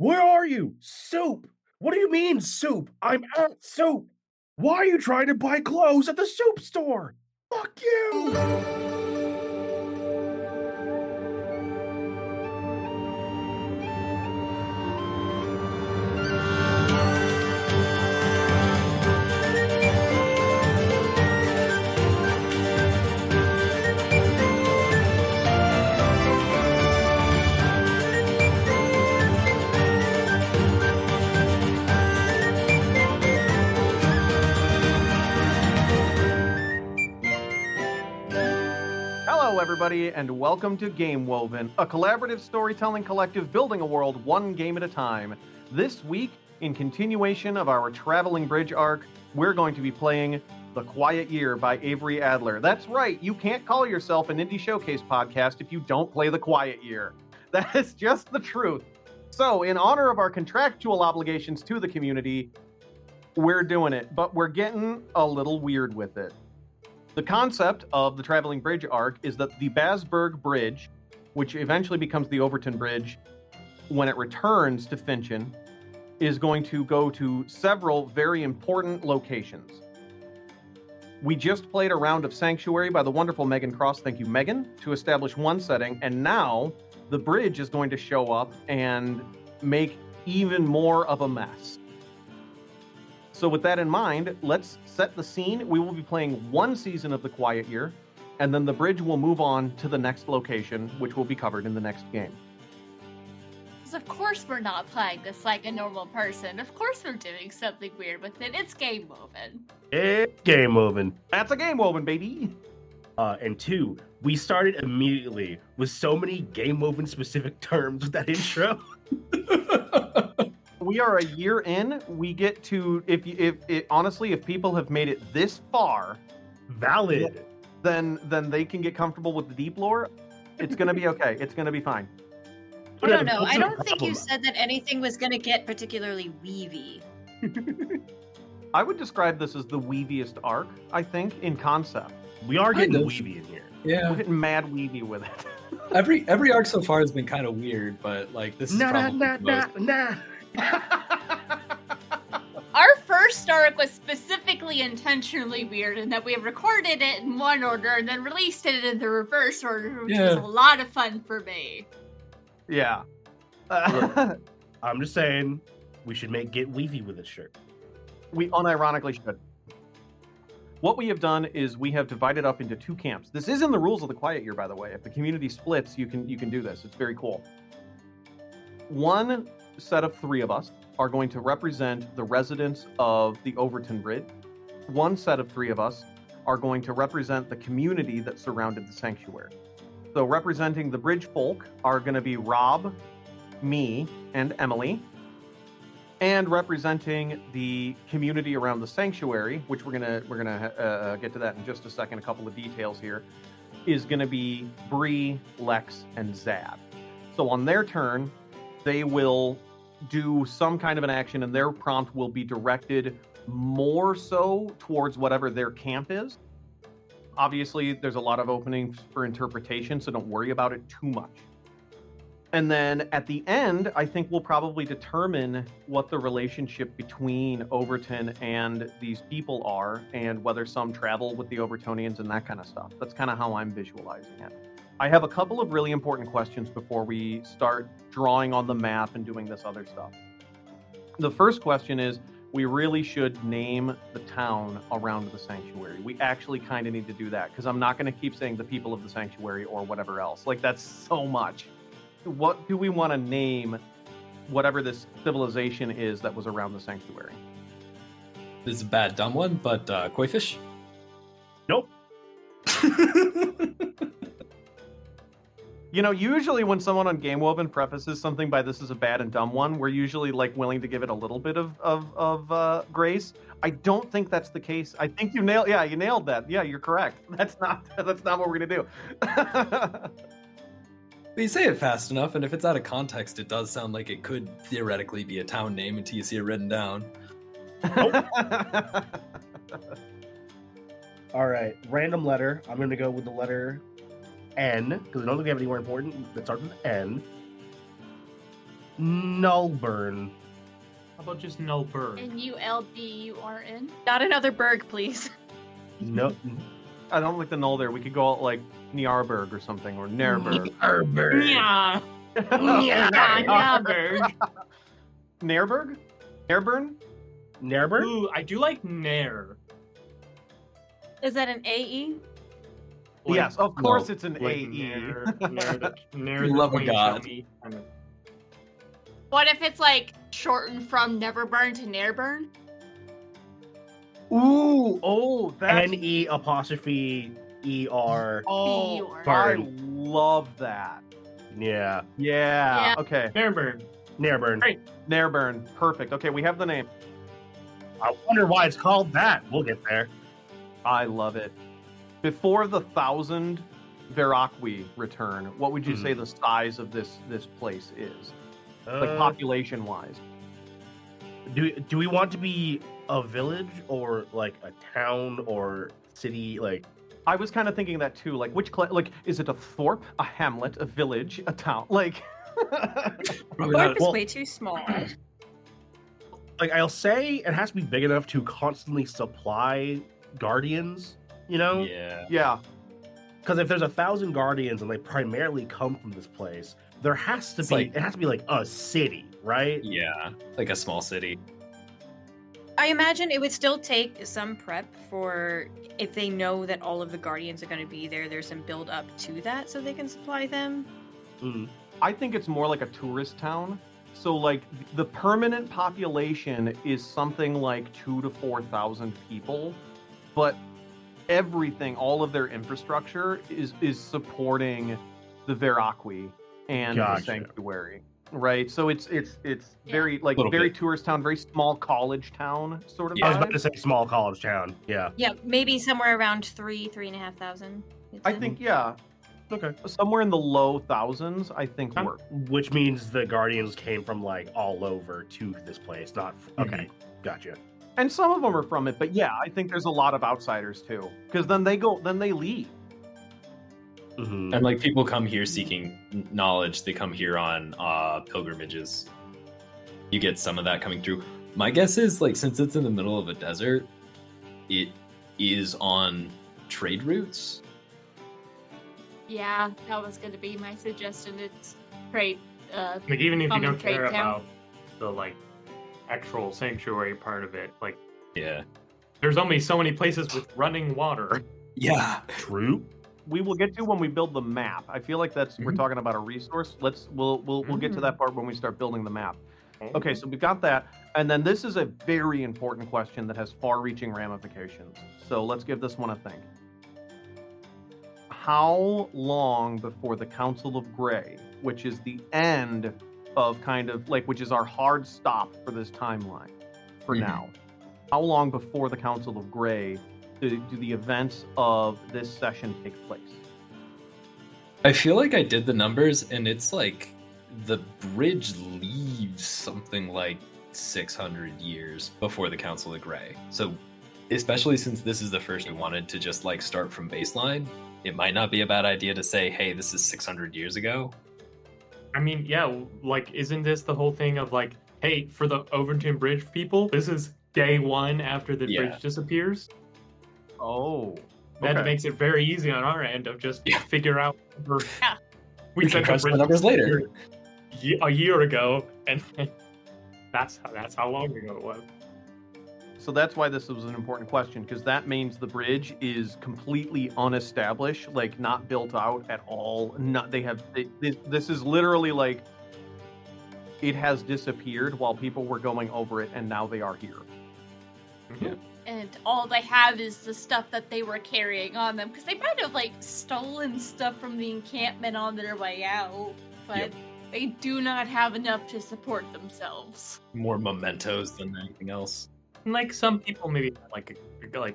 Where are you? Soup! What do you mean, soup? I'm at soup! Why are you trying to buy clothes at the soup store? Fuck you! Hello, everybody, and welcome to Game Woven, a collaborative storytelling collective building a world one game at a time. This week, in continuation of our Traveling Bridge arc, we're going to be playing The Quiet Year by Avery Adler. That's right, you can't call yourself an Indie Showcase podcast if you don't play The Quiet Year. That is just the truth. So, in honor of our contractual obligations to the community, we're doing it, but we're getting a little weird with it. The concept of the Traveling Bridge arc is that the Basberg Bridge, which eventually becomes the Overton Bridge, when it returns to Finchen, is going to go to several very important locations. We just played a round of Sanctuary by the wonderful Megan Cross, thank you Megan, to establish one setting, and now the bridge is going to show up and make even more of a mess. So with that in mind, let's set the scene. We will be playing one season of The Quiet Year, and then the bridge will move on to the next location, which will be covered in the next game. Because of course we're not playing this like a normal person. Of course we're doing something weird with it. It's Game Woven. It's Game Woven. That's a Game Woven, baby! And two, we started immediately with so many Game Woven specific terms with that intro. We are a year in. We get to, honestly, if people have made it this far, Valid. then they can get comfortable with the deep lore. It's going to be okay. It's going to be fine. I don't know. I don't think you said that anything was going to get particularly weavy. I would describe this as the weaviest arc, I think, in concept. We are getting weavy in here. Yeah. We're getting mad weavy with it. Every arc so far has been kind of weird, but like this is probably the most. Our first arc was specifically intentionally weird in that we recorded it in one order and then released it in the reverse order, which was a lot of fun for me. Yeah. I'm just saying, we should get weavy with this shirt. We unironically should. What we have done is we have divided up into two camps. This is in the rules of the Quiet Year, by the way. If the community splits, you can do this. It's very cool. One set of three of us are going to represent the residents of the Overton Bridge. One set of three of us are going to represent the community that surrounded the sanctuary. So representing the bridge folk are going to be Rob, me, and Emily. And representing the community around the sanctuary, which we're gonna get to that in just a second, a couple of details here, is gonna be Bree, Lex, and Zad. So on their turn, they will do some kind of an action, and their prompt will be directed more so towards whatever their camp is. Obviously, there's a lot of openings for interpretation, so don't worry about it too much. And then at the end, I think we'll probably determine what the relationship between Overton and these people are, and whether some travel with the Overtonians and that kind of stuff. That's kind of how I'm visualizing it. I have a couple of really important questions before we start drawing on the map and doing this other stuff. The first question is, we really should name the town around the sanctuary. We actually kind of need to do that, because I'm not going to keep saying the people of the sanctuary or whatever else. Like, that's so much. What do we want to name whatever this civilization is that was around the sanctuary? This is a bad dumb one, but koi fish? Nope. You know, usually when someone on Game Woven prefaces something by "this is a bad and dumb one," we're usually like willing to give it a little bit of grace. I don't think that's the case. I think you nailed that. Yeah, you're correct. That's not what we're gonna do. But you say it fast enough, and if it's out of context, it does sound like it could theoretically be a town name until you see it written down. Nope. All right, random letter. I'm going to go with the letter N, because I don't think we have anywhere important that starts with N. Nullburn. How about just Nullburn? N-U-L-B-U-R-N. Not another berg, please. No. I don't like the null there. We could go out like Niarberg or something, or Nairberg. Yeah. Nairberg. Nairberg? Nairburn? Nairburn? Ooh, I do like Nair. Is that an AE? Like, Yes, of course no, it's an like AE. Nair You the love a Queen god. Shelby kind of- What if it's like shortened from Neverburn to Nairburn? Ooh, oh, that's... N-E apostrophe E-R. Oh, B-U-R. I Burn. love that. Yeah. Yeah, Yeah. okay. Nairburn. Nairburn. Right. Nairburn, perfect. Okay, we have the name. I wonder why it's called that. We'll get there. I love it. Before the 1,000 Veracqui return, what would you say the size of this place is? Like population-wise? Do we want to be a village or like a town or city? Like, I was kind of thinking that too. Like, like, is it a thorp, a hamlet, a village, a town? Like, Thorp is well- way too small. like I'll say it has to be big enough to constantly supply guardians. You know? Yeah. yeah, Because if there's 1,000 guardians and they primarily come from this place, there has to It's be. like- It has to be like a city, right? Yeah. Like a small city. I imagine it would still take some prep for if they know that all of the guardians are going to be there. There's some build up to that so they can supply them. Mm. I think it's more like a tourist town. So, like, the permanent population is something like 2,000 to 4,000 people, but everything, all of their infrastructure is supporting the Veracqui and Gotcha. the sanctuary, right? So it's very like Little very bit. tourist town, very small college town sort of. Yeah. I was about vibe. to say small college town. Yeah. Yeah, maybe somewhere around 3,500. I think yeah, Okay. somewhere in the low thousands. I think work. Which means the guardians came from like all over to this place. Not okay. Gotcha. And some of them are from it, but yeah, I think there's a lot of outsiders too. Because then they leave. Mhm. And like people come here seeking knowledge. They come here on pilgrimages. You get some of that coming through. My guess is like since it's in the middle of a desert, it is on trade routes. Yeah, that was going to be my suggestion. It's great. Like even if you Common don't trade care town. about the like actual sanctuary part of it, like Yeah. there's only so many places with running water. Yeah. True. We will get to when we build the map. I feel like we're Mhm. talking about a resource. We'll get to that part when we start building the map. Okay, so we've got that. And then this is a very important question that has far-reaching ramifications. So let's give this one a think. How long before the Council of Grey, which is the end of kind of like, which is our hard stop for this timeline for Mhm. now, how long before the Council of Grey do the events of this session take place? I feel like I did the numbers, and it's like the bridge leaves something like 600 years before the Council of Grey. So, especially since this is the first we wanted to just like start from baseline, it might not be a bad idea to say, hey, this is 600 years ago. I mean, yeah, like isn't this the whole thing of like, hey, for the Overton Bridge people, this is day one after the Yeah. bridge disappears? Oh, That okay. makes it very easy on our end of just Yeah. figure out. We can said crunch the bridge numbers later. disappeared a year ago, and that's how long ago it was. So that's why this was an important question, because that means the bridge is completely unestablished, like not built out at all. This is literally like it has disappeared while people were going over it, and now they are here. And all they have is the stuff that they were carrying on them, because they might have like stolen stuff from the encampment on their way out, but Yep. they do not have enough to support themselves. More mementos than anything else. And like some people maybe have like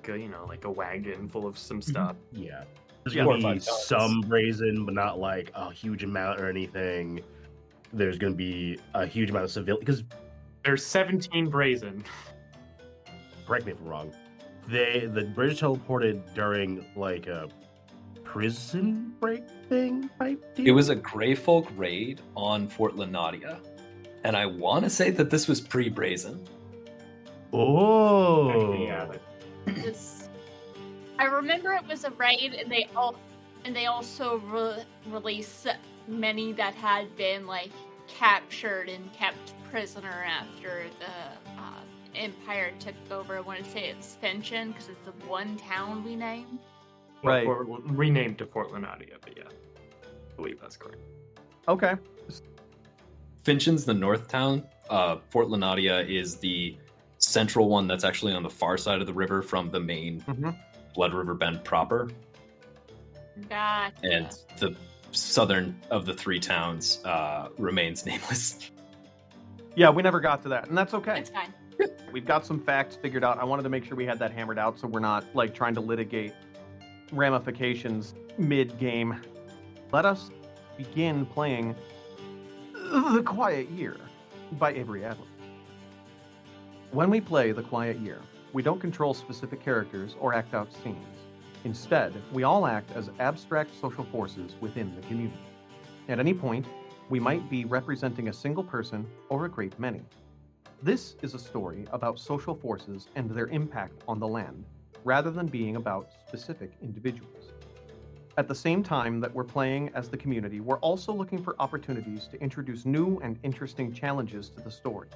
a you know like a wagon full of some stuff. Yeah. There's Yeah. gonna 4 or be 5 tons. some brazen, but not like a huge amount or anything. There's gonna be a huge amount of civil because There's 17 brazen. correct me if I'm wrong. The British teleported during like a prison break thing type deal. It was a Grey Folk raid on Fort Lenadia. And I want to say that this was pre-brazen. Oh. Yeah, I remember it was a raid, and they also released many that had been like captured and kept prisoner after the Empire took over. I want to say it's Finchen because it's the one town we named. Right. Renamed to Fort Lenadia, but yeah, I believe that's correct. Okay. Finchen's the north town. Fort Lenadia is the central one that's actually on the far side of the river from the main Blood River Bend proper. Gotcha. And the southern of the three towns remains nameless. Yeah, we never got to that, and that's okay. It's fine. We've got some facts figured out. I wanted to make sure we had that hammered out so we're not like trying to litigate ramifications mid-game. Let us begin playing The Quiet Year by Avery Adler. When we play The Quiet Year, we don't control specific characters or act out scenes. Instead, we all act as abstract social forces within the community. At any point, we might be representing a single person or a great many. This is a story about social forces and their impact on the land, rather than being about specific individuals. At the same time that we're playing as the community, we're also looking for opportunities to introduce new and interesting challenges to the story.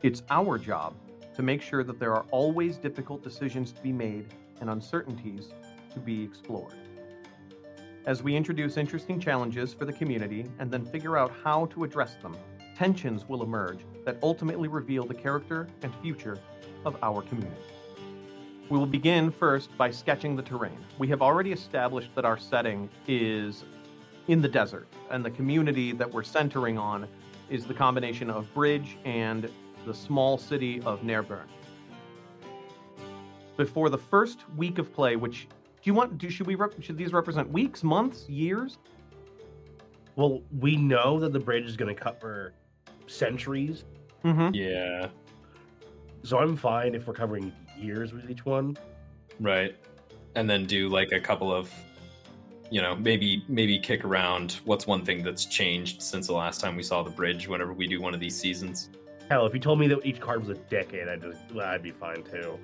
It's our job to make sure that there are always difficult decisions to be made and uncertainties to be explored. As we introduce interesting challenges for the community and then figure out how to address them, tensions will emerge that ultimately reveal the character and future of our community. We will begin first by sketching the terrain. We have already established that our setting is in the desert, and the community that we're centering on is the combination of Bridge and the small city of Nairburn. Before the first week of play, which should these represent weeks, months, years? Well, we know that the bridge is going to cover centuries, Yeah, so I'm fine if we're covering years with each one. right. And then do like a couple of, maybe kick around what's one thing that's changed since the last time we saw the bridge whenever we do one of these seasons. Hell, if you told me that each card was a decade, I'd be fine too.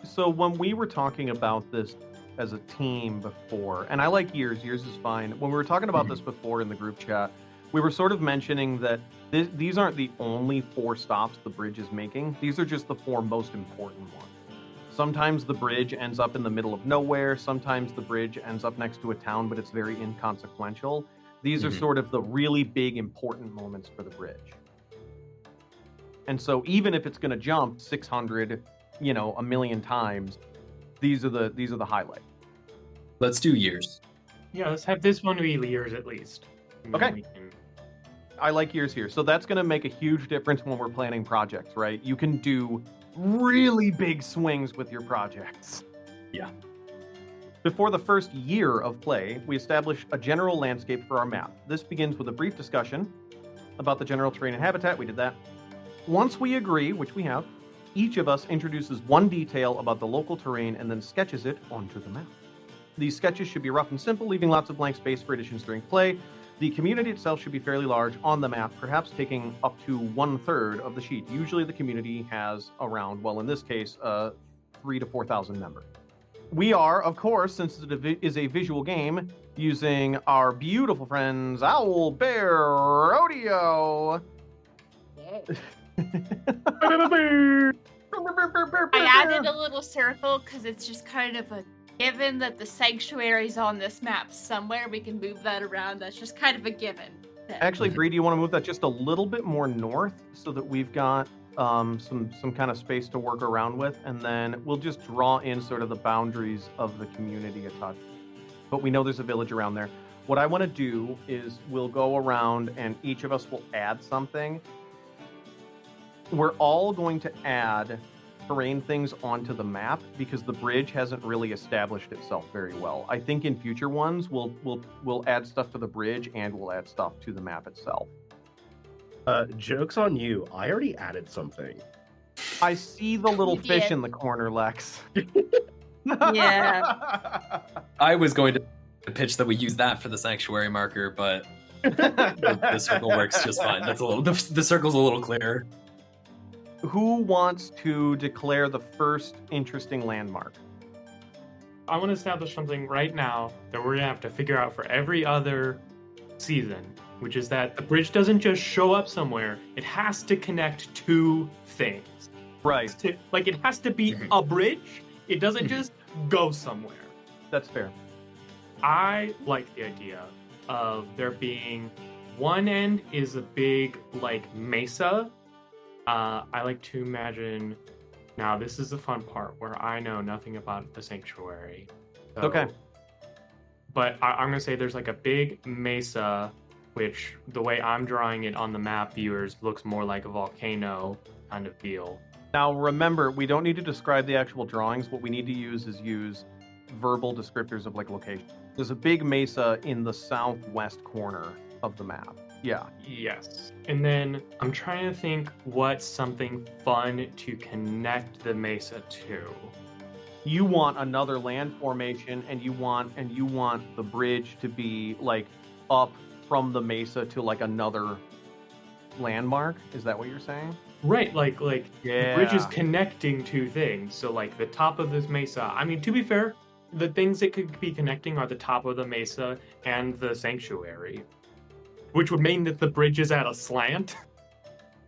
So when we were talking about this as a team before, and I like years is fine. When we were talking about this before in the group chat, we were sort of mentioning that these aren't the only 4 stops the bridge is making. These are just the 4 most important ones. Sometimes the bridge ends up in the middle of nowhere. Sometimes the bridge ends up next to a town, but it's very inconsequential. These are sort of the really big important moments for the bridge. And so even if it's going to jump 600, a million times, these are the highlights. Let's do years. Yeah, let's have this one be years at least. And then Okay. we can- I like years here. So that's going to make a huge difference when we're planning projects, right? You can do really big swings with your projects. Yeah. Before the first year of play, we establish a general landscape for our map. This begins with a brief discussion about the general terrain and habitat. We did that. Once we agree, which we have, each of us introduces one detail about the local terrain and then sketches it onto the map. These sketches should be rough and simple, leaving lots of blank space for additions during play. The community itself should be fairly large on the map, perhaps taking up to 1/3 of the sheet. Usually the community has around, well, in this case, 3,000 to 4,000 members. We are, of course, since it is a visual game, using our beautiful friends Owl Bear Rodeo. I added a little circle because it's just kind of a given that the sanctuary's on this map somewhere. We can move that around. That's just kind of a given. Actually, Bree, do you want to move that just a little bit more north so that we've got some kind of space to work around with, and then we'll just draw in sort of the boundaries of the community a touch. But we know there's a village around there. What I want to do is we'll go around and each of us will add something. We're all going to add terrain things onto the map because the bridge hasn't really established itself very well. I think in future ones we'll add stuff to the bridge and we'll add stuff to the map itself. Joke's on you. I already added something. I see the little You fish did. in the corner, Lex. Yeah. I was going to pitch that we use that for the sanctuary marker, but The circle works just fine. That's a little. The circle's a little clearer. Who wants to declare the first interesting landmark? I want to establish something right now that we're gonna have to figure out for every other season, which is that the bridge doesn't just show up somewhere; it has to connect two things. Right. It has to be a bridge. It doesn't just go somewhere. That's fair. I like the idea of there being one end is a big mesa. I like to imagine. Now, this is the fun part where I know nothing about the sanctuary. So, Okay. But I'm going to say there's a big mesa, which the way I'm drawing it on the map, viewers, looks more like a volcano kind of deal. Now, remember, we don't need to describe the actual drawings. What we need to use is verbal descriptors of location. There's a big mesa in the southwest corner of the map. Yeah. Yes. And then I'm trying to think what's something fun to connect the mesa to. You want another land formation, and you want the bridge to be up from the mesa to another landmark. Is that what you're saying? Right, Yeah. the bridge is connecting two things. So the top of this mesa. I mean, to be fair, the things it could be connecting are the top of the mesa and the sanctuary, which would mean that the bridge is at a slant.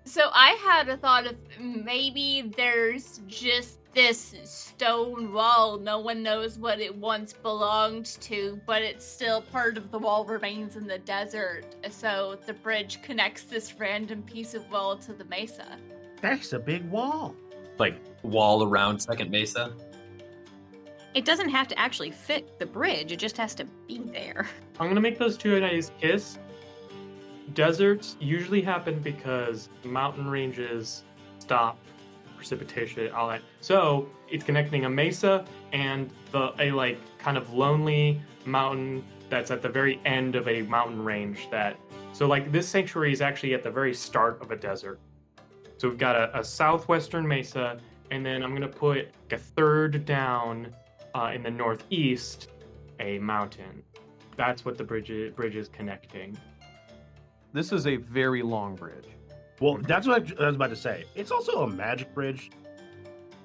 So I had a thought of maybe there's just this stone wall. No one knows what it once belonged to, but it's still part of the wall remains in the desert. So the bridge connects this random piece of wall to the mesa. That's a big wall. Wall around Second Mesa. It doesn't have to actually fit the bridge, it just has to be there. I'm gonna make those two ideas kiss. Deserts usually happen because mountain ranges stop precipitation, all that. So it's connecting a mesa and a kind of lonely mountain that's at the very end of a mountain range. So this sanctuary is actually at the very start of a desert. So we've got a southwestern mesa, and then I'm gonna put a third down in the northeast, a mountain. That's what the bridge is connecting. This is a very long bridge. Well, that's what I was about to say. It's also a magic bridge.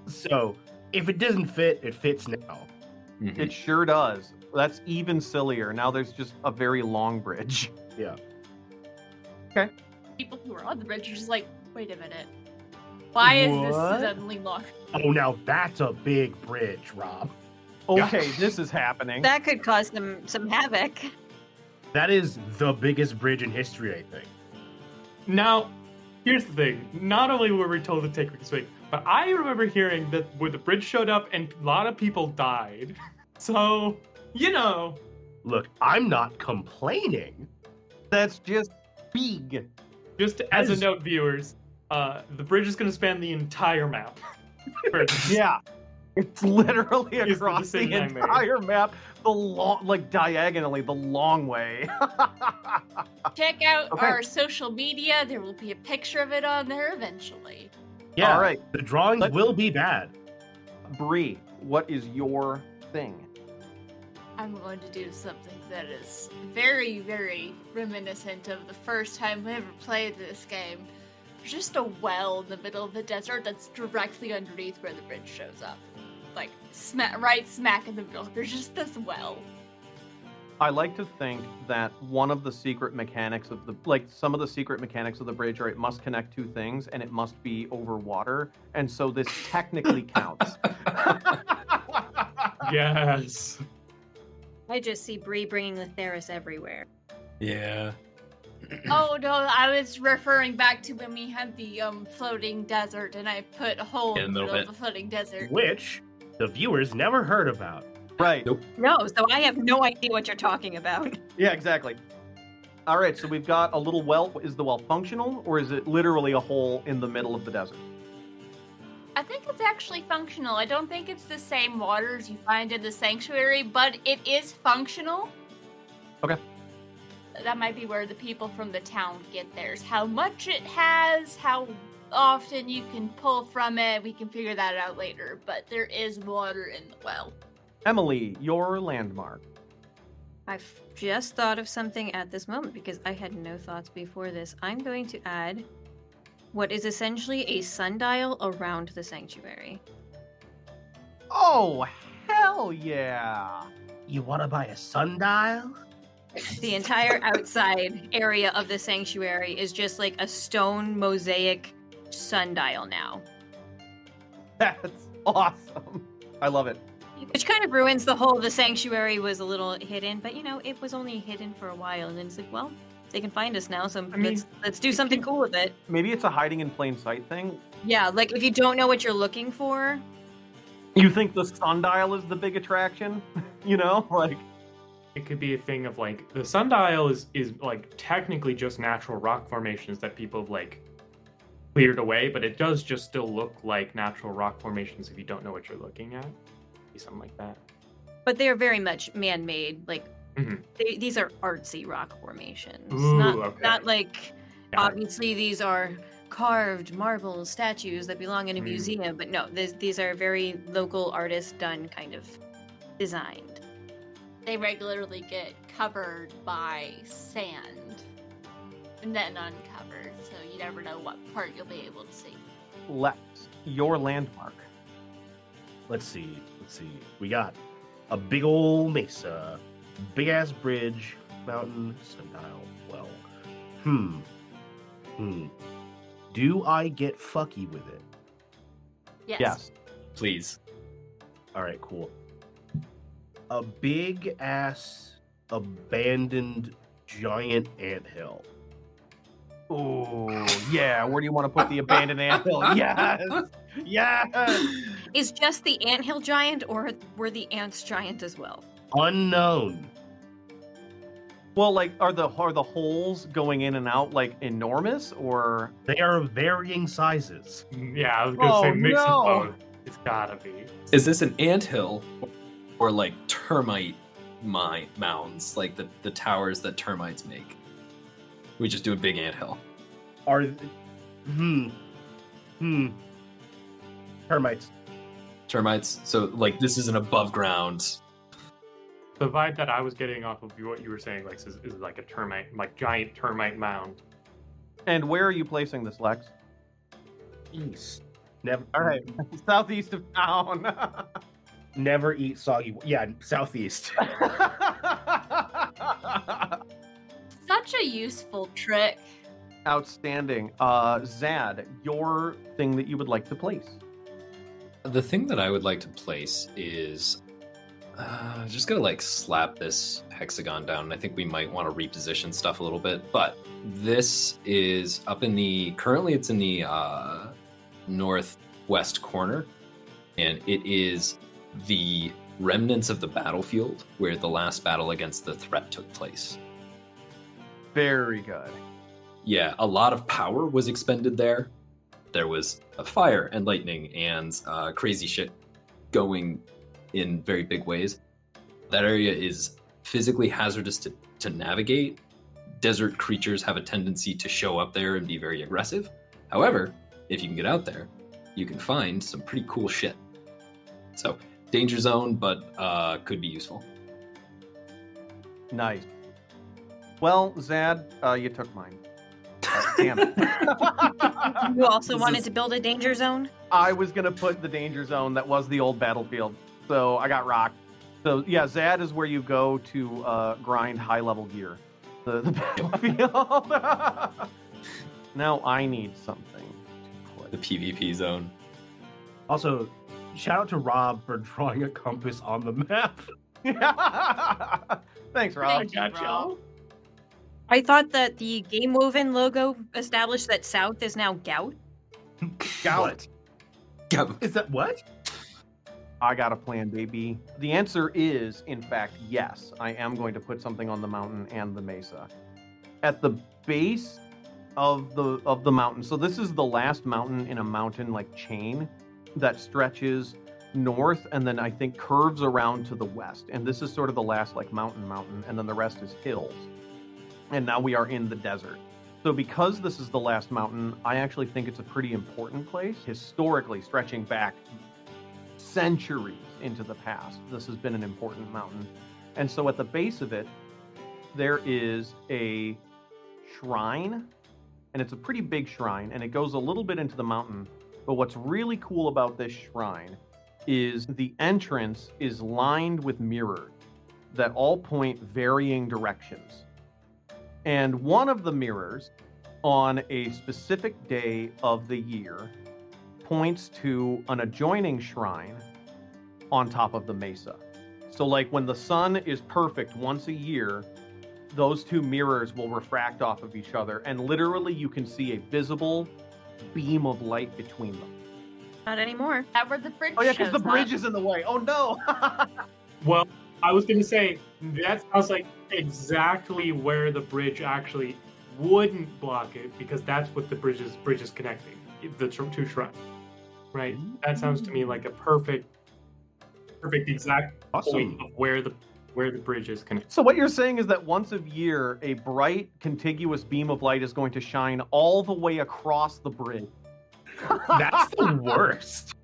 So if it doesn't fit, it fits now. Mm-hmm. It sure does. That's even sillier. Now there's just a very long bridge. Yeah. People who are on the bridge are just wait a minute. Why is this What? suddenly long? Oh, now that's a big bridge, Rob. Okay, this is happening. That could cause some havoc. That is the biggest bridge in history, I think. Now, here's the thing. Not only were we told to take this way, but I remember hearing that where the bridge showed up and a lot of people died. So, Look, I'm not complaining. That's just big. just as a As- note, viewers, the bridge is going to span the entire map. Yeah. It's literally Is the across the decision I made. entire map, the long, diagonally, the long way. Check out Okay. our social media. There will be a picture of it on there eventually. Yeah, All right. the drawings Let's- will be bad. Bree, what is your thing? I'm going to do something that is very, very reminiscent of the first time we ever played this game. There's just a well in the middle of the desert that's directly underneath where the bridge shows up. Right smack in the middle. There's just this well. I like to think that one of the secret mechanics of some of the secret mechanics of the bridge are it must connect two things and it must be over water, and so this technically counts. Yes. I just see Bree bringing Letheris everywhere. Yeah. Oh no, I was referring back to when we had the floating desert and I put a hole in the middle of the floating desert. Which the viewers never heard about. Right. Nope. No, so I have no idea what you're talking about. Yeah, exactly. All right, so we've got a little well. Is the well functional, or is it literally a hole in the middle of the desert? I think it's actually functional. I don't think it's the same waters you find in the sanctuary, but it is functional. Okay. That might be where the people from the town get theirs. How much it has, how often you can pull from it, we can figure that out later, but there is water in the well. Emily, your landmark. I've just thought of something at this moment because I had no thoughts before this. I'm going to add what is essentially a sundial around the sanctuary. Oh, hell yeah! You want to buy a sundial? The entire outside area of the sanctuary is just like a stone mosaic sundial now. That's awesome. I love it. Which kind of ruins the sanctuary was a little hidden, but it was only hidden for a while, and then it's like, well, they can find us now, so let's do something cool with it. Maybe it's a hiding in plain sight thing. Yeah, like if you don't know what you're looking for. You think the sundial is the big attraction? Like It could be a thing of like the sundial is like technically just natural rock formations that people have like cleared away, but it does just still look like natural rock formations if you don't know what you're looking at. Be something like that. But they are very much man-made. Like Mhm. these are artsy rock formations. Ooh, Not okay. like Got it. obviously these are carved marble statues that belong in a Mm. museum, but no, these are very local artist done kind of designed. They regularly get covered by sand and then uncovered, so you never know what part you'll be able to see. Lex, your landmark. Let's see. We got a big old mesa, big ass bridge, mountain, sundial. Well, do I get fucky with it? Yes. Please. All right, cool. A big ass abandoned giant anthill. Oh, yeah. Where do you want to put the abandoned anthill? Yes. Yes. Is just the anthill giant, or were the ants giant as well? Unknown. Well, like, are the holes going in and out like enormous, or? They are of varying sizes. Yeah, I was gonna Oh, say mix no. of both. It's gotta be. Is this an anthill or like termite mounds, like the towers that termites make? We just do a big anthill. Are termites. Termites. So like this is an above ground. The vibe that I was getting off of what you were saying, Lex, is like a termite, like giant termite mound. And where are you placing this, Lex? East. Never. All right, southeast of town. Never eat soggy. Yeah, southeast. Such a useful trick. Outstanding. Zad, your thing that you would like to place. The thing that I would like to place is just gonna like slap this hexagon down, and I think we might want to reposition stuff a little bit. But this is up in the currently it's in the northwest corner, and it is the remnants of the battlefield where the last battle against the threat took place. Very good. Yeah, a lot of power was expended there. There was a fire and lightning and crazy shit going in very big ways. That area is physically hazardous to navigate. Desert creatures have a tendency to show up there and be very aggressive. However, if you can get out there, you can find some pretty cool shit. So, danger zone, but could be useful. Nice. Well, Zad, you took mine. Damn it. You also This wanted is- to build a danger zone? I was going to put the danger zone that was the old battlefield, so I got rocked. So, yeah, Zad is where you go to grind high-level gear. The battlefield. Now I need something to The put. PvP zone. Also, shout out to Rob for drawing a compass on the map. Thanks, Rob. Thank you, Rob. I thought that the Game Woven logo established that South is now Gout. Gout. Go. Is that what? I got a plan, baby. The answer is, in fact, yes. I am going to put something on the mountain and the mesa. At the base of the mountain. So this is the last mountain in a mountain like chain that stretches north and then I think curves around to the west. And this is sort of the last like mountain, and then the rest is hills. And now we are in the desert. So because this is the last mountain, I actually think it's a pretty important place, historically stretching back centuries into the past. This has been an important mountain. And so at the base of it, there is a shrine, and it's a pretty big shrine, and it goes a little bit into the mountain. But what's really cool about this shrine is the entrance is lined with mirrors that all point varying directions. And one of the mirrors on a specific day of the year points to an adjoining shrine on top of the mesa. So like when the sun is perfect once a year, those two mirrors will refract off of each other, and literally you can see a visible beam of light between them. Not anymore. That where the bridge Oh yeah, because shows the bridge up. is in the way. Oh no! Well, I was gonna say that sounds like exactly where the bridge actually wouldn't block it, because that's what the bridge is connecting, the two shrines. Right? That sounds to me like a perfect exact Awesome. point of where the bridge is connected. So what you're saying is that once a year, a bright, contiguous beam of light is going to shine all the way across the bridge. That's the worst.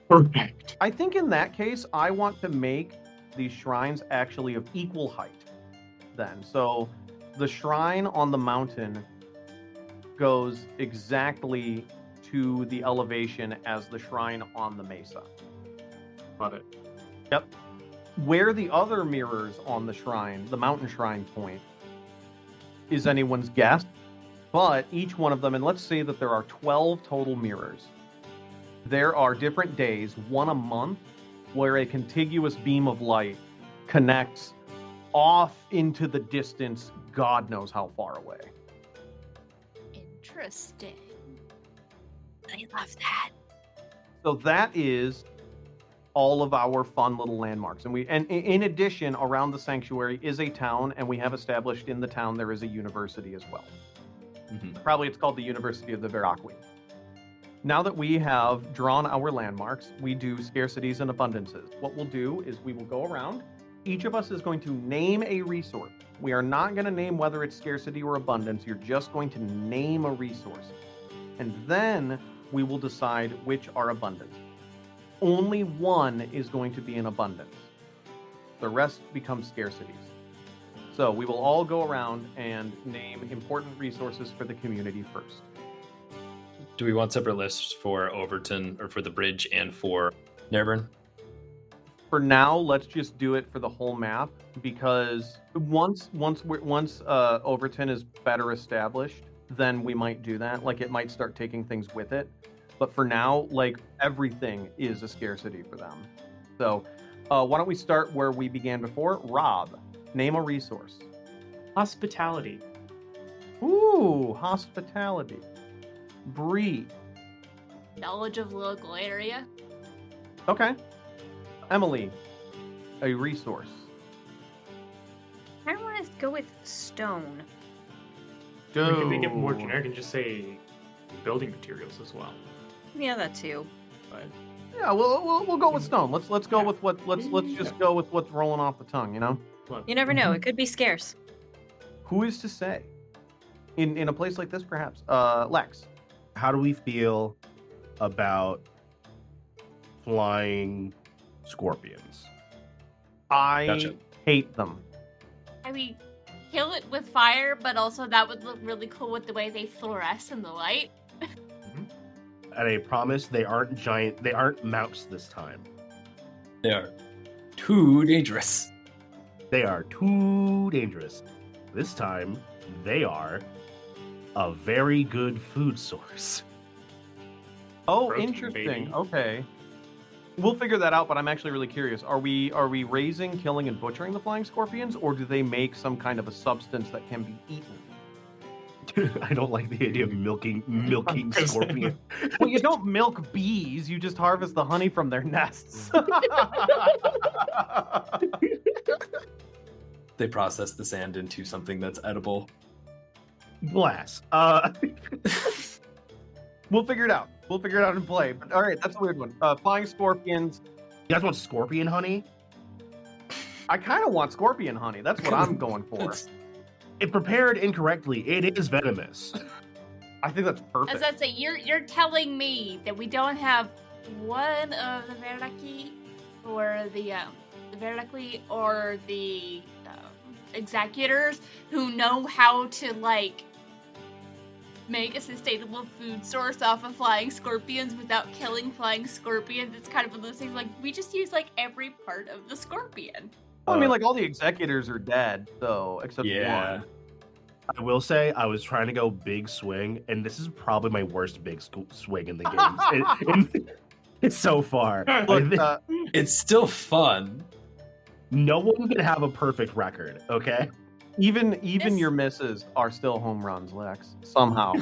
Perfect. I think in that case, I want to make these shrines actually of equal height then. So the shrine on the mountain goes exactly to the elevation as the shrine on the mesa. Love it. Yep. Where the other mirrors on the shrine, the mountain shrine point, is anyone's guess. But each one of them, and let's say that there are 12 total mirrors. There are different days, one a month, where a contiguous beam of light connects off into the distance, God knows how far away. Interesting. I love that. So that is all of our fun little landmarks. And in addition, around the sanctuary is a town, and we have established in the town there is a university as well. Probably it's called the University of the Veracruz. Now that we have drawn our landmarks, we do scarcities and abundances. What we'll do is we will go around. Each of us is going to name a resource. We are not going to name whether it's scarcity or abundance. You're just going to name a resource. And then we will decide which are abundant. Only one is going to be in abundance. The rest become scarcities. So we will all go around and name important resources for the community first. Do we want separate lists for Overton or for the bridge and for Nairburn? For now, let's just do it for the whole map, because once Overton is better established, then we might do that. Like it might start taking things with it. But for now, like everything is a scarcity for them. So why don't we start where we began before? Rob, name a resource. Hospitality. Ooh, hospitality. Bree. Knowledge of the local area. Okay. Emily, a resource. I want to go with stone. We can make it more generic and just say building materials as well. Yeah, that too. But Yeah, we'll go with stone. Let's go with what let's just go with what's rolling off the tongue, you know? look, You never know. It could be scarce. Who is to say? In a place like this, perhaps. Lex. How do we feel about flying scorpions? I Gotcha. hate them. I mean, kill it with fire, but also that would look really cool with the way they fluoresce in the light. And I promise they aren't giant. They aren't mouse this time. They are too dangerous. They are too dangerous. This time, they are a very good food source. Oh, Protein, interesting. baby. Okay. We'll figure that out, but I'm actually really curious. Are we raising, killing, and butchering the flying scorpions, or do they make some kind of a substance that can be eaten? I don't like the idea of milking scorpion. Well, you don't milk bees, you just harvest the honey from their nests. They process the sand into something that's edible. Glass. We'll figure it out. We'll figure it out in play. But all right, that's a weird one. Flying scorpions. You guys want scorpion honey? I kind of want scorpion honey. That's what I'm going for. That's- If prepared incorrectly, it is venomous. I think that's perfect. As I say, you're telling me that we don't have one of the Veraki or the vertically or the executors who know how to like make a sustainable food source off of flying scorpions without killing flying scorpions. It's kind of one of those things like we just use like every part of the scorpion. Well, I mean, like all the executors are dead, though, except Yeah. one. I will say I was trying to go big swing, and this is probably my worst big swing in the game. It's so far. Look, It's still fun. No one can have a perfect record, okay? even This- your misses are still home runs, Lex. Somehow.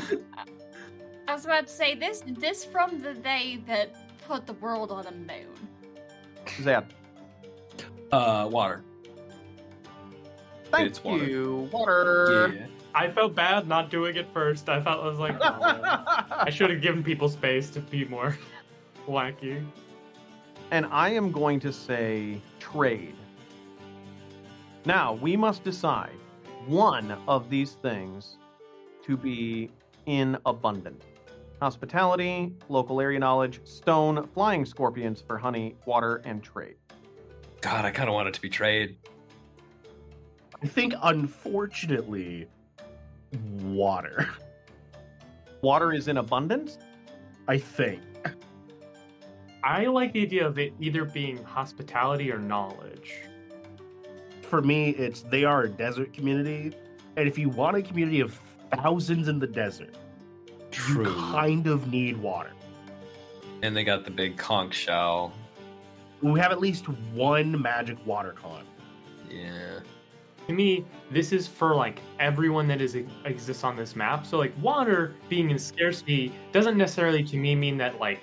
I was about to say this from the day that put the world on a moon. Zad. Water. Thank It's water. you. Water. Yeah. I felt bad not doing it first. I felt I was like, oh, I should have given people space to be more wacky. And I am going to say trade. Now, we must decide one of these things to be in abundance. Hospitality, local area knowledge, stone, flying scorpions for honey, water, and trade. God, I kind of want it to be trade. I think, unfortunately, water. Water is in abundance? I think. I like the idea of it either being hospitality or knowledge. For me, they are a desert community, and if you want a community of thousands in the desert, True. you kind of need water. And they got the big conch shell. We have at least one magic water con. Yeah. To me, this is for like everyone that exists on this map. So like water being in scarcity doesn't necessarily to me mean that like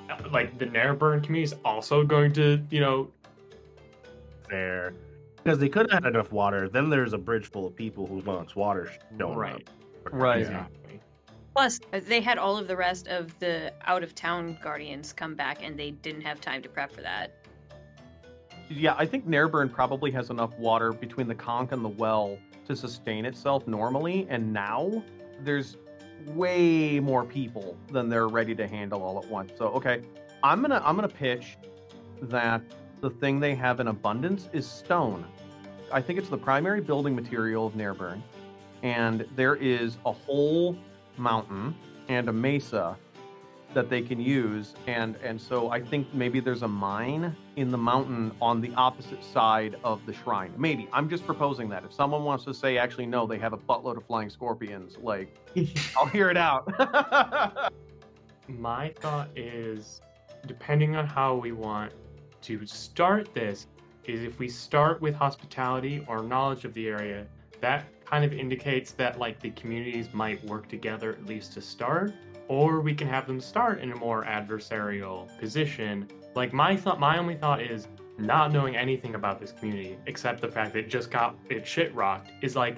the Nairburn community is also going to, Fair. Because they could have had enough water, then there's a bridge full of people who wants water showing right. up. Right. Exactly. Plus, they had all of the rest of the out-of-town guardians come back, and they didn't have time to prep for that. Yeah, I think Nairburn probably has enough water between the conch and the well to sustain itself normally, and now there's way more people than they're ready to handle all at once. So okay, I'm gonna pitch that the thing they have in abundance is stone. I think it's the primary building material of Nairburn, and there is a whole mountain and a mesa that they can use, and so I think maybe there's a mine in the mountain on the opposite side of the shrine. Maybe. I'm just proposing that. If someone wants to say, actually, no, they have a buttload of flying scorpions, like, I'll hear it out. My thought is, depending on how we want to start this, is if we start with hospitality or knowledge of the area, that kind of indicates that like the communities might work together at least to start, or we can have them start in a more adversarial position. Like my only thought is not knowing anything about this community except the fact that it just got its shit rocked is like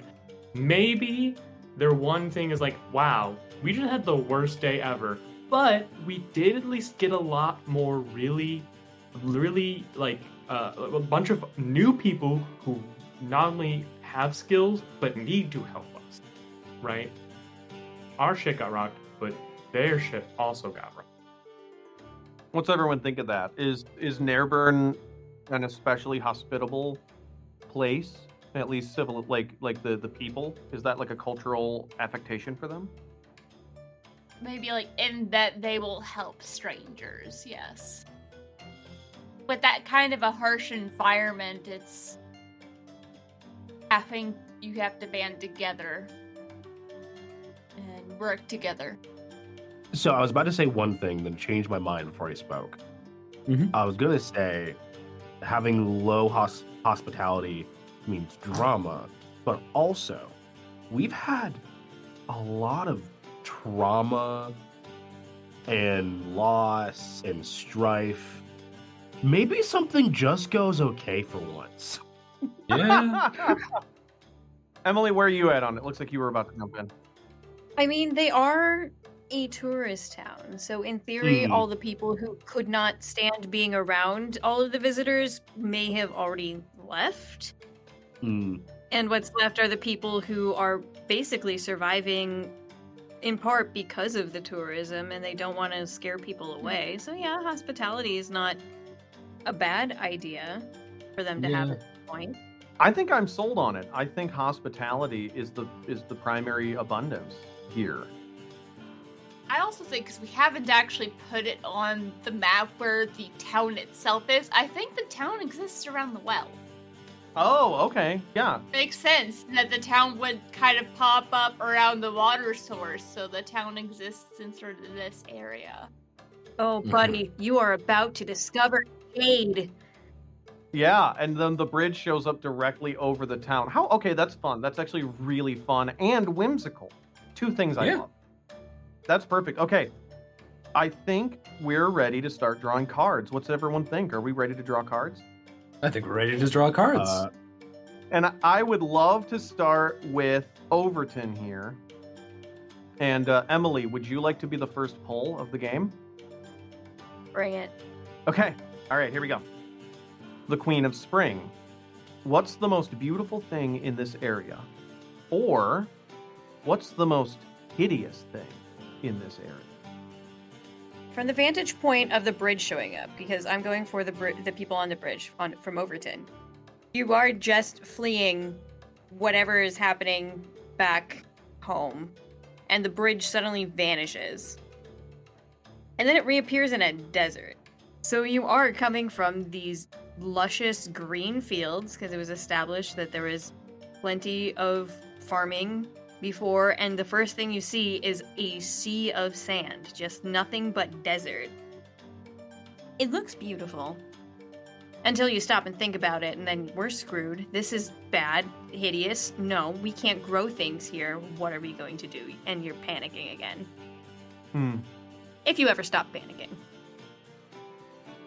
maybe their one thing is like, wow, we just had the worst day ever, but we did at least get a lot more really like a bunch of new people who not only have skills but need to help us, right? Our shit got rocked, but their shit also got rocked. What's everyone think of that? Is Nairburn an especially hospitable place? At least civil, like the people? Is that like a cultural affectation for them? Maybe like in that they will help strangers, yes. With that kind of a harsh environment, it's you have to band together and work together. So I was about to say one thing, then changed my mind before I spoke. Mhm. I was gonna say having low hospitality means drama, but also we've had a lot of trauma and loss and strife. Maybe something just goes okay for once. Yeah. Emily, where are you at on it? Looks like you were about to jump in. I mean, they are a tourist town, so in theory, Hmm. all the people who could not stand being around all of the visitors may have already left. Hmm. And what's left are the people who are basically surviving in part because of the tourism, and they don't want to scare people away. So yeah, hospitality is not a bad idea for them to have at this point. I think I'm sold on it. I think hospitality is the primary abundance here. I also think, because we haven't actually put it on the map where the town itself is, I think the town exists around the well. Oh, okay. Yeah. Makes sense that the town would kind of pop up around the water source, so the town exists in sort of this area. Oh, buddy, you are about to discover shade. Yeah, and then the bridge shows up directly over the town. Okay, that's fun. That's actually really fun and whimsical. Two things I love. That's perfect. Okay. I think we're ready to start drawing cards. What's everyone think? Are we ready to draw cards? I think we're ready to draw cards. And I would love to start with Overton here. And Emily, would you like to be the first pull of the game? Bring it. Okay. All right, here we go. The Queen of Spring. What's the most beautiful thing in this area? Or what's the most hideous thing in this area? From the vantage point of the bridge showing up, because I'm going for the people on the bridge from Overton, you are just fleeing whatever is happening back home, and the bridge suddenly vanishes. And then it reappears in a desert. So you are coming from these luscious green fields, because it was established that there was plenty of farming before, and the first thing you see is a sea of sand, just nothing but desert. It looks beautiful. Until you stop and think about it, and then we're screwed. This is bad, hideous. No, we can't grow things here. What are we going to do? And you're panicking again. If you ever stop panicking.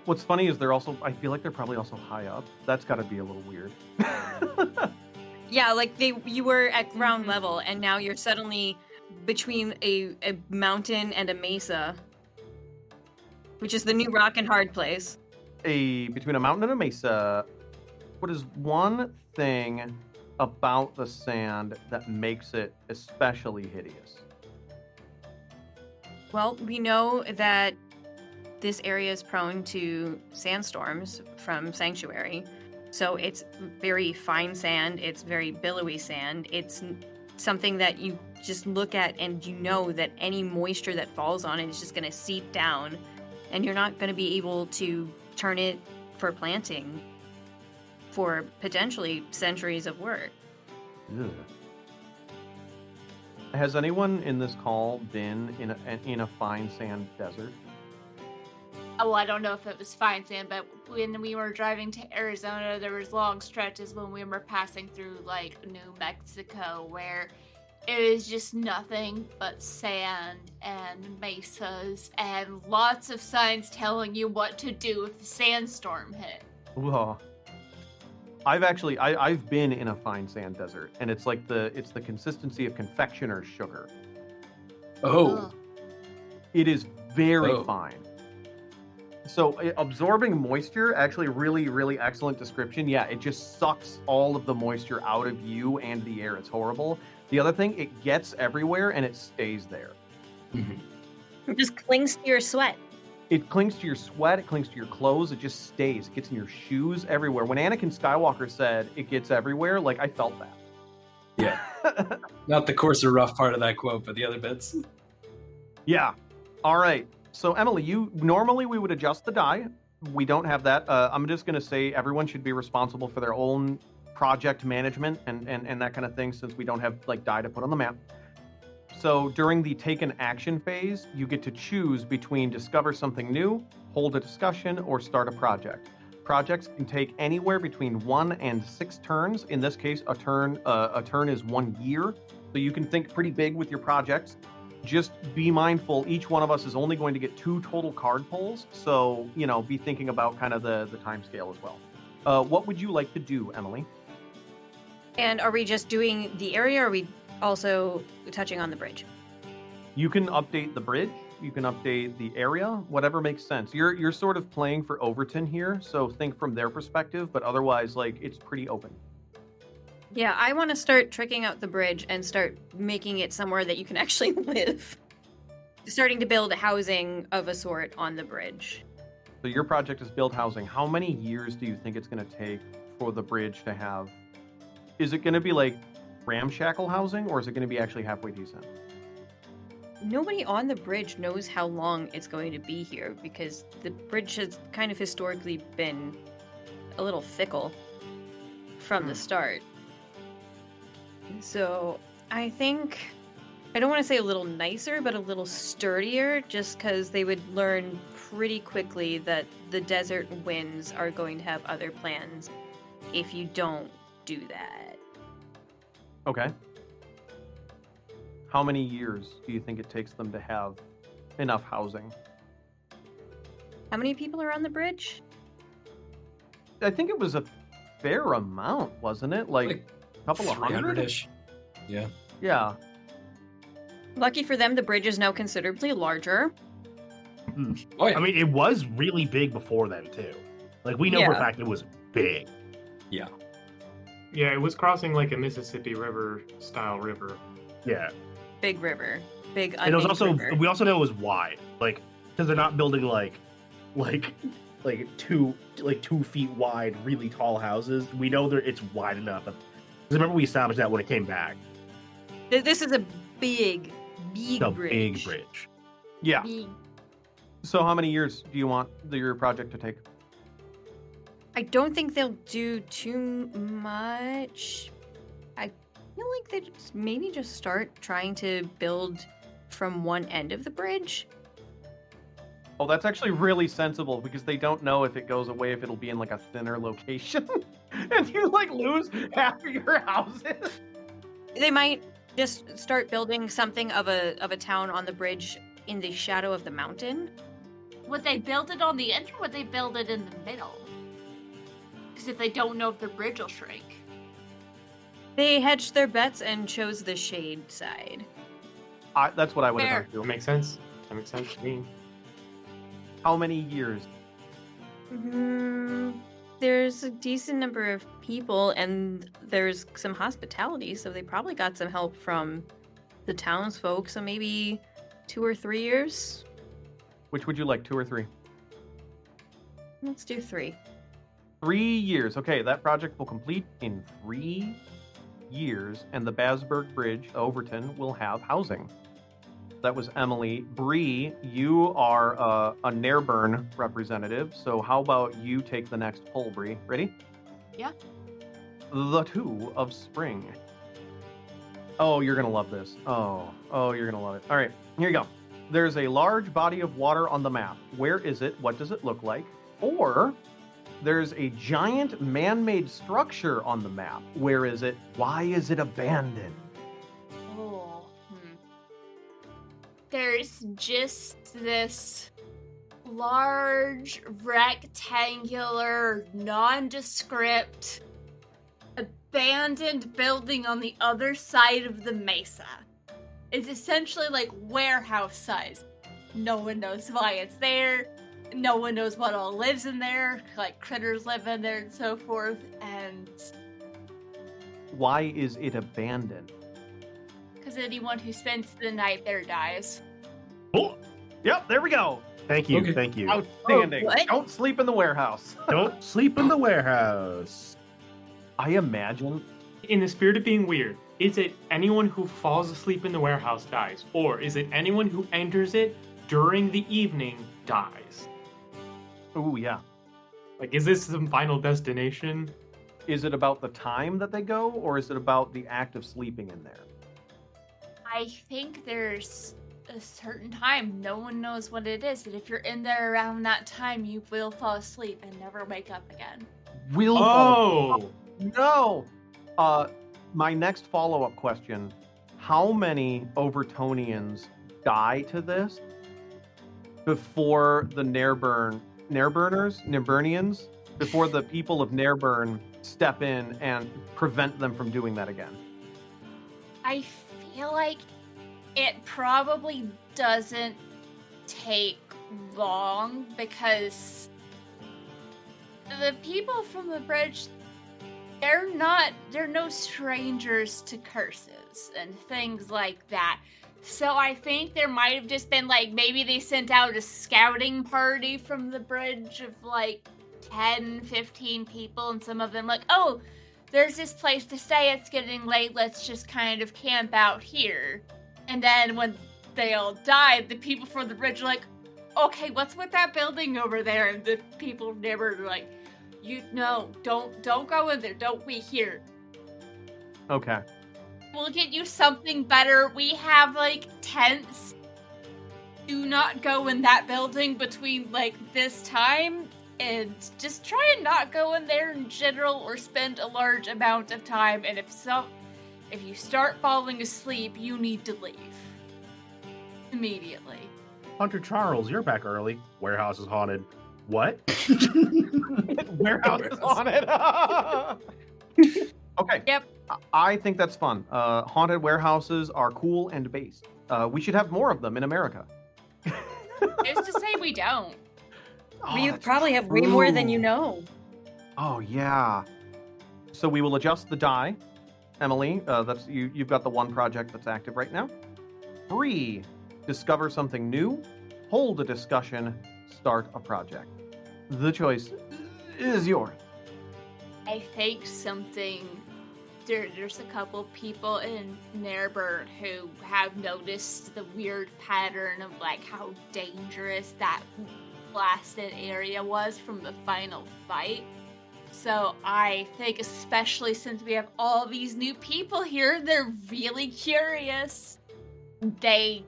What's funny is I feel like they're probably also high up. That's got to be a little weird. Yeah, like you were at ground level, and now you're suddenly between a mountain and a mesa, which is the new rock and hard place. Between a mountain and a mesa. What is one thing about the sand that makes it especially hideous? Well, we know that this area is prone to sandstorms from Sanctuary. So it's very fine sand, it's very billowy sand, it's something that you just look at and you know that any moisture that falls on it is just going to seep down, and you're not going to be able to turn it for planting for potentially centuries of work. Ugh. Has anyone in this call been in a fine sand desert? Oh, I don't know if it was fine sand, but when we were driving to Arizona, there was long stretches when we were passing through, like, New Mexico, where it was just nothing but sand and mesas and lots of signs telling you what to do if the sandstorm hit. Whoa. I've been in a fine sand desert, and it's like the consistency of confectioner's sugar. Oh. It is very fine. So absorbing moisture, actually really, really excellent description. Yeah, it just sucks all of the moisture out of you and the air. It's horrible. The other thing, it gets everywhere and it stays there. It just clings to your sweat. It clings to your sweat, it clings to your clothes, it just stays. It gets in your shoes, everywhere. When Anakin Skywalker said it gets everywhere, like, I felt that. Yeah. Not the coarse or rough part of that quote, but the other bits. Yeah. All right. So, Emily, normally we would adjust the die. We don't have that. I'm just going to say everyone should be responsible for their own project management and that kind of thing, since we don't have, like, die to put on the map. So during the take an action phase, you get to choose between discover something new, hold a discussion, or start a project. Projects can take anywhere between 1 and 6 turns. In this case, a turn is 1 year. So you can think pretty big with your projects. Just be mindful, each one of us is only going to get 2 total card pulls. So, be thinking about kind of the time scale as well. What would you like to do, Emily? And are we just doing the area, or are we also touching on the bridge? You can update the bridge, you can update the area, whatever makes sense. You're sort of playing for Overton here, so think from their perspective, but otherwise, like, it's pretty open. Yeah, I want to start tricking out the bridge and start making it somewhere that you can actually live. Starting to build housing of a sort on the bridge. So your project is build housing. How many years do you think it's going to take for the bridge to have? Is it going to be like ramshackle housing, or is it going to be actually halfway decent? Nobody on the bridge knows how long it's going to be here because the bridge has kind of historically been a little fickle from the start. So I think, I don't want to say a little nicer, but a little sturdier, just because they would learn pretty quickly that the desert winds are going to have other plans if you don't do that. Okay. How many years do you think it takes them to have enough housing? How many people are on the bridge? I think it was a fair amount, wasn't it? Like a couple of hundred? 300-ish. Yeah. Yeah. Lucky for them, the bridge is now considerably larger. Oh, yeah. I mean, it was really big before then too. Like we know for a Yeah. fact it was big. Yeah. Yeah, it was crossing like a Mississippi River style river. Yeah, Big river. Big and it was unnamed also river. we also know it was wide. Like because they're not building like 2 feet wide, really tall houses. We know that it's wide enough. Because remember we established that when it came back. This is a big The bridge. big bridge. Yeah. Big. So how many years do you want your project to take? I don't think they'll do too much. I feel like they maybe just start trying to build from one end of the bridge. Oh, that's actually really sensible because they don't know if it goes away, if it'll be in like a thinner location. And you like lose half of your houses. They might just start building something of a town on the bridge in the shadow of the mountain. Would they build it on the end, or would they build it in the middle? Because if they don't know if the bridge will shrink. They hedged their bets and chose the shade side. That's what I would have That done too. makes sense. That makes sense to me. How many years? There's a decent number of people, and there's some hospitality, so they probably got some help from the townsfolk. So maybe 2 or 3 years. Which would you like, 2 or 3? Let's do 3. 3 years. Okay, that project will complete in 3 years, and the Basberg Bridge, Overton, will have housing. That was Emily. Bree, you are a Nairburn representative, so how about you take the next poll, Bree? Ready? Yeah. The 2 of Spring. Oh, you're gonna love this. Oh, you're gonna love it. All right, here you go. There's a large body of water on the map. Where is it? What does it look like? Or there's a giant man-made structure on the map. Where is it? Why is it abandoned? Oh. There's just this large, rectangular, nondescript, abandoned building on the other side of the mesa. It's essentially like warehouse size. No one knows why it's there. No one knows what all lives in there. Like critters live in there and so forth. And Why is it abandoned? because anyone who spends the night there dies. Oh, Yep, there we go. thank you, Okay. thank you. Outstanding. what? Don't sleep in the warehouse. Don't sleep in the warehouse. I imagine. In the spirit of being weird, is it anyone who falls asleep in the warehouse dies? Or is it anyone who enters it during the evening dies? Ooh, yeah. Like, is this some final destination? Is it about the time that they go, or is it about the act of sleeping in there? I think there's a certain time. No one knows what it is, but if you're in there around that time, you will fall asleep and never wake up again. Will Oh! no. My next follow-up question: how many Overtonians die to this before the Nairburnians, before the people of Nairburn step in and prevent them from doing that again? I feel like it probably doesn't take long because the people from the bridge, they're no strangers to curses and things like that. So I think there might have just been, like, maybe they sent out a scouting party from the bridge of, like, 10, 15 people, and some of them like, oh, there's this place to stay, it's getting late, let's just kind of camp out here. And then when they all died, the people from the bridge were like, okay, what's with that building over there? And the people never were like, don't go in there, don't be here. Okay. We'll get you something better. We have, like, tents. Do not go in that building between, like, this time. And just try and not go in there in general or spend a large amount of time. And if you start falling asleep, you need to leave. Immediately. Hunter Charles, you're back early. Warehouse is haunted. What? Warehouse is haunted. Okay. Yep. I think that's fun. Haunted warehouses are cool and based. We should have more of them in America. Who's to say we don't? We probably have way more than you know. Oh yeah. So we will adjust the die, Emily. That's you've got the one project that's active right now. 3, discover something new, hold a discussion, start a project. The choice is yours. I think there's a couple people in Nairburn who have noticed the weird pattern of, like, how dangerous that blasted area was from the final fight. So I think, especially since we have all these new people here, they're really curious. They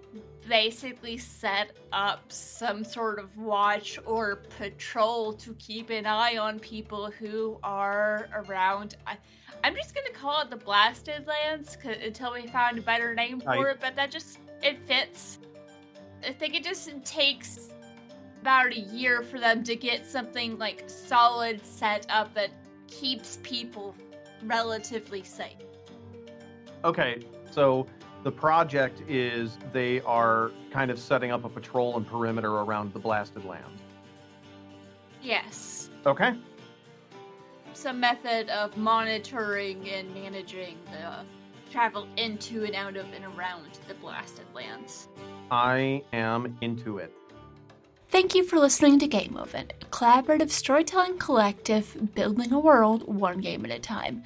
basically set up some sort of watch or patrol to keep an eye on people who are around. I'm just gonna call it the Blasted Lands until we find a better name for it, but it fits. I think it just takes about a year for them to get something, like, solid set up that keeps people relatively safe. Okay, so the project is they are kind of setting up a patrol and perimeter around the Blasted Land. Yes. Okay. Some method of monitoring and managing the travel into and out of and around the Blasted Lands. I am into it. Thank you for listening to Game Oven, a collaborative storytelling collective building a world one game at a time.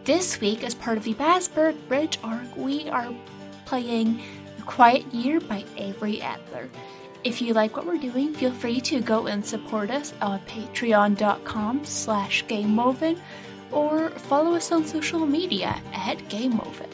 This week, as part of the Basberg Bridge arc, we are playing The Quiet Year by Avery Adler. If you like what we're doing, feel free to go and support us on patreon.com/GameOven or follow us on social media at GameOven.